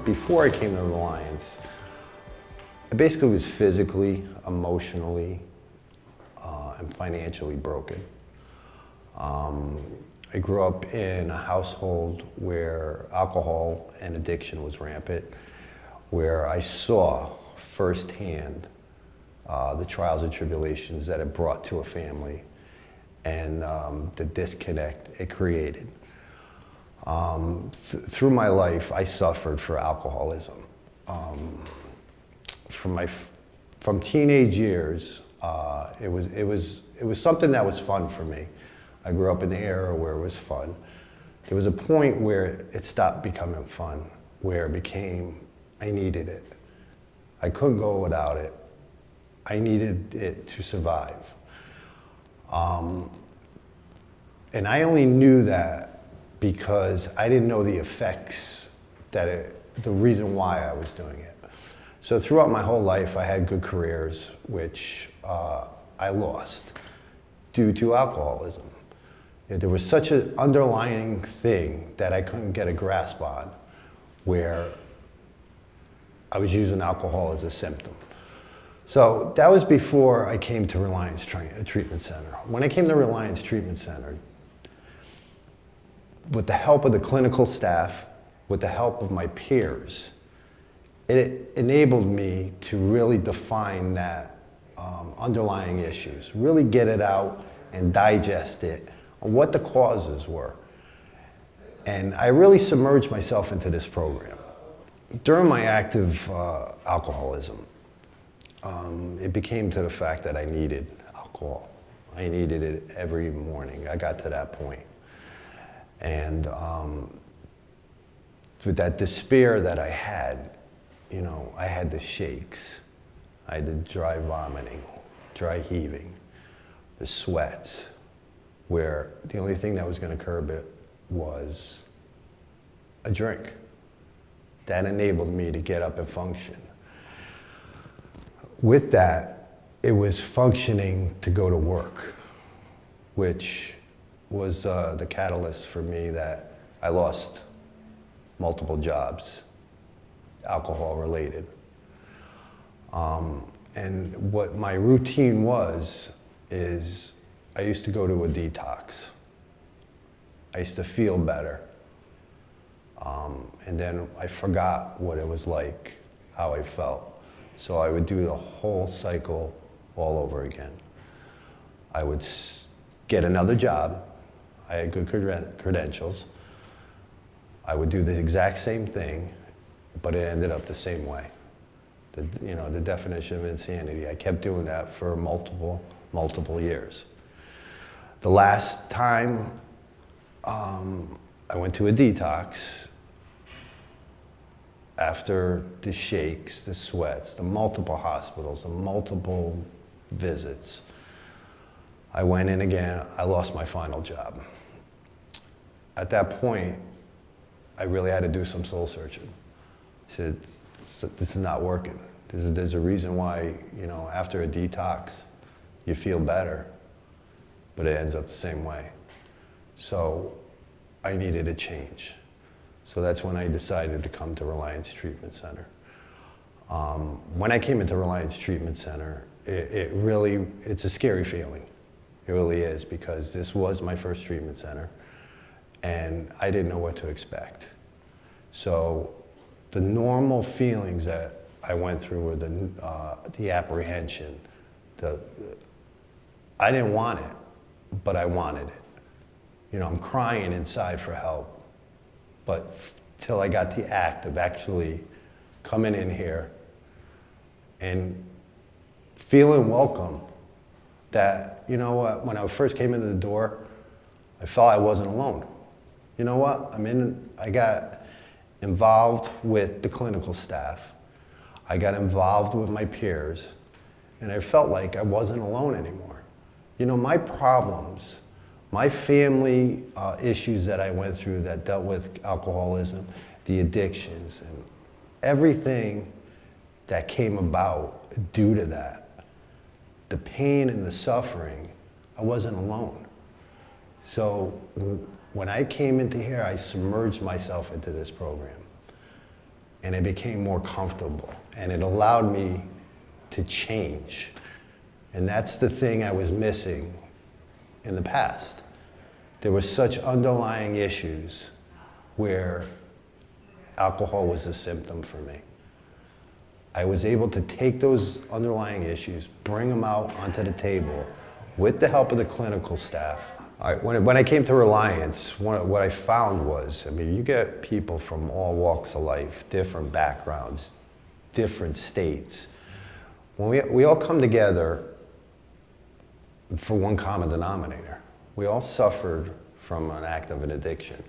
Before I came to Reliance, I basically was physically, emotionally, and financially broken. I grew up in a household where alcohol and addiction was rampant, where I saw firsthand the trials and tribulations that it brought to a family and the disconnect it created. Through my life, I suffered for alcoholism. From teenage years, it was something that was fun for me. I grew up in the era where it was fun. There was a point where it stopped becoming fun, where it became, I needed it. I couldn't go without it. I needed it to survive. And I only knew that because I didn't know the effects the reason why I was doing it. So throughout my whole life, I had good careers, which I lost due to alcoholism. There was such an underlying thing that I couldn't get a grasp on, where I was using alcohol as a symptom. So that was before I came to Reliance Treatment Center. When I came to Reliance Treatment Center, with the help of the clinical staff, with the help of my peers, it enabled me to really define that underlying issues, really get it out and digest it, on what the causes were. And I really submerged myself into this program. During my active alcoholism, it became to the fact that I needed alcohol. I needed it every morning. I got to that point. And with that despair that I had, I had the shakes. I had the dry vomiting, dry heaving, the sweats, where the only thing that was going to curb it was a drink. That enabled me to get up and function. With that, it was functioning to go to work, which was the catalyst for me that I lost multiple jobs, alcohol related. And what my routine is I used to go to a detox. I used to feel better. And then I forgot what it was like, how I felt. So I would do the whole cycle all over again. I would get another job. I had good credentials. I would do the exact same thing, but it ended up the same way. The definition of insanity. I kept doing that for multiple years. The last time I went to a detox, after the shakes, the sweats, the multiple hospitals, the multiple visits, I went in again. I lost my final job. At that point, I really had to do some soul searching. I said, this is not working. There's a reason why, after a detox, you feel better, but it ends up the same way. So I needed a change. So that's when I decided to come to Reliance Treatment Center. When I came into Reliance Treatment Center, it's a scary feeling. It really is, because this was my first treatment center, and I didn't know what to expect. So the normal feelings that I went through were the apprehension. I didn't want it, but I wanted it. I'm crying inside for help. But till I got the act of actually coming in here and feeling welcome, that, when I first came into the door, I felt I wasn't alone. You know what? I got involved with the clinical staff. I got involved with my peers, and I felt like I wasn't alone anymore. My problems, my family issues that I went through that dealt with alcoholism, the addictions, and everything that came about due to that, the pain and the suffering, I wasn't alone. So when I came into here, I submerged myself into this program. and it became more comfortable, and it allowed me to change. And that's the thing I was missing in the past. There were such underlying issues where alcohol was a symptom for me. I was able to take those underlying issues, bring them out onto the table with the help of the clinical staff. All right, when I came to Reliance, what I found was, I mean, you get people from all walks of life, different backgrounds, different states. When we all come together for one common denominator. We all suffered from an act of an addiction,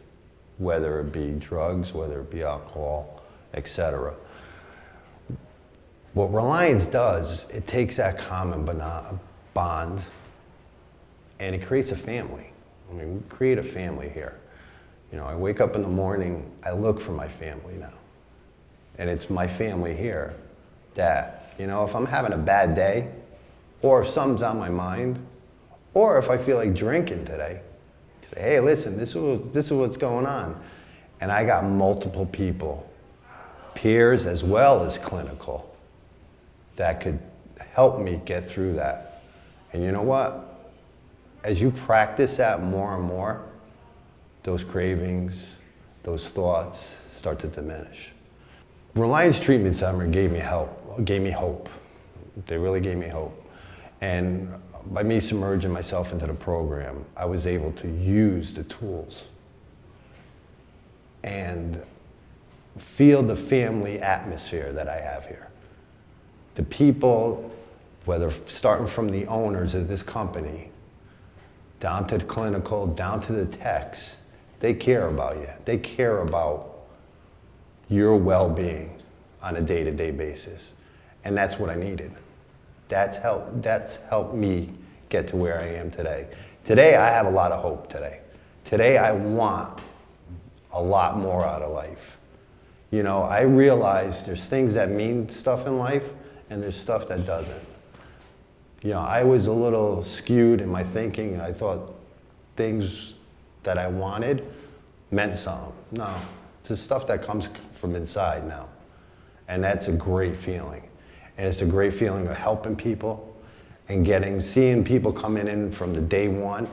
whether it be drugs, whether it be alcohol, etc. What Reliance does, it takes that common bond and it creates a family. I mean, we create a family here. You know, I wake up in the morning, I look for my family now. And it's my family here that, you know, if I'm having a bad day, or if something's on my mind, or if I feel like drinking today, say, hey, listen, this is what's going on. And I got multiple people, peers as well as clinical, that could help me get through that. And you know what? As you practice that more and more, those cravings, those thoughts start to diminish. Reliance Treatment Center gave me hope. They really gave me hope. And by me submerging myself into the program, I was able to use the tools and feel the family atmosphere that I have here. The people, whether starting from the owners of this company, down to the clinical, down to the techs, they care about you. They care about your well-being on a day-to-day basis. And that's what I needed. That's helped me get to where I am today. Today, I have a lot of hope today. Today, I want a lot more out of life. You know, I realize there's things that mean stuff in life, and there's stuff that doesn't. You know, I was a little skewed in my thinking. I thought things that I wanted meant something. No, it's the stuff that comes from inside now. And that's a great feeling. And it's a great feeling of helping people and seeing people coming in from the day 1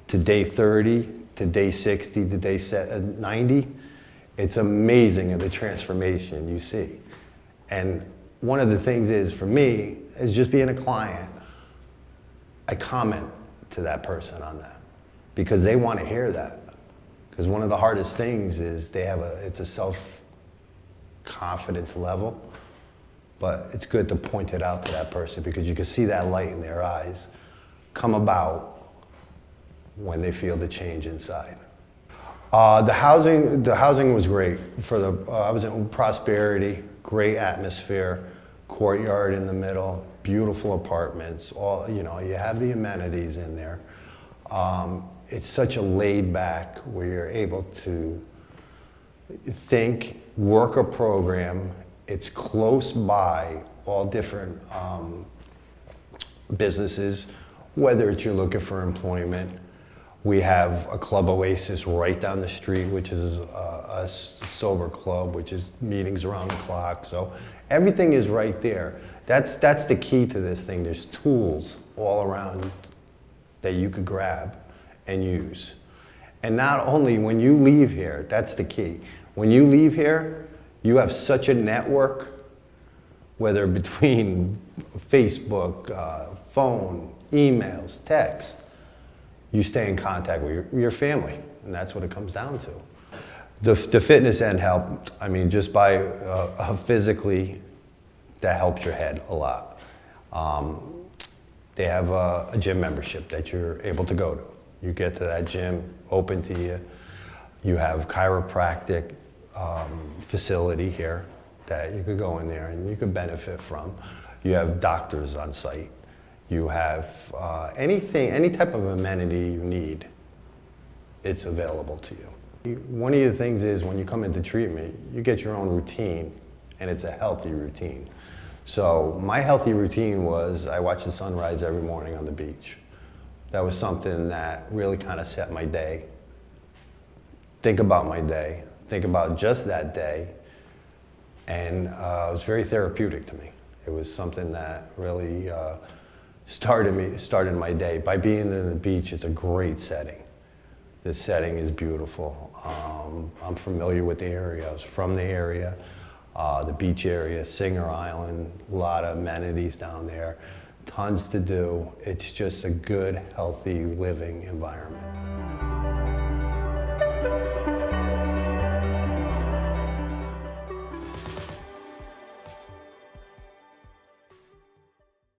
to day 30 to day 60 to day 90. It's amazing of the transformation you see. And one of the things is, for me, is just being a client, I comment to that person on that because they want to hear that. Because one of the hardest things is it's a self-confidence level, but it's good to point it out to that person because you can see that light in their eyes come about when they feel the change inside. The housing was great. I was in Prosperity, great atmosphere, courtyard in the middle, beautiful apartments. You have the amenities in there. It's such a laid back where you're able to think, work a program. It's close by all different businesses, whether it's you're looking for employment. We have a Club Oasis right down the street, which is a sober club, which is meetings around the clock. So everything is right there. That's the key to this thing. There's tools all around that you could grab and use. And not only when you leave here, that's the key. When you leave here, you have such a network, whether between Facebook, phone, emails, text. You stay in contact with your family, and that's what it comes down to. The fitness end helped. I mean, just by physically, that helps your head a lot. They have a gym membership that you're able to go to. You get to that gym, open to you. You have chiropractic facility here that you could go in there and you could benefit from. You have doctors on site. You have any type of amenity you need, it's available to you. One of the things is when you come into treatment, you get your own routine, and it's a healthy routine. So my healthy routine was I watch the sunrise every morning on the beach. That was something that really kind of set my day. Think about my day. Think about just that day. And it was very therapeutic to me. It was something that really started my day. By being in the beach, it's a great setting. The setting is beautiful. I'm familiar with the area. I was from the area, the beach area, Singer Island, a lot of amenities down there, tons to do. It's just a good, healthy living environment.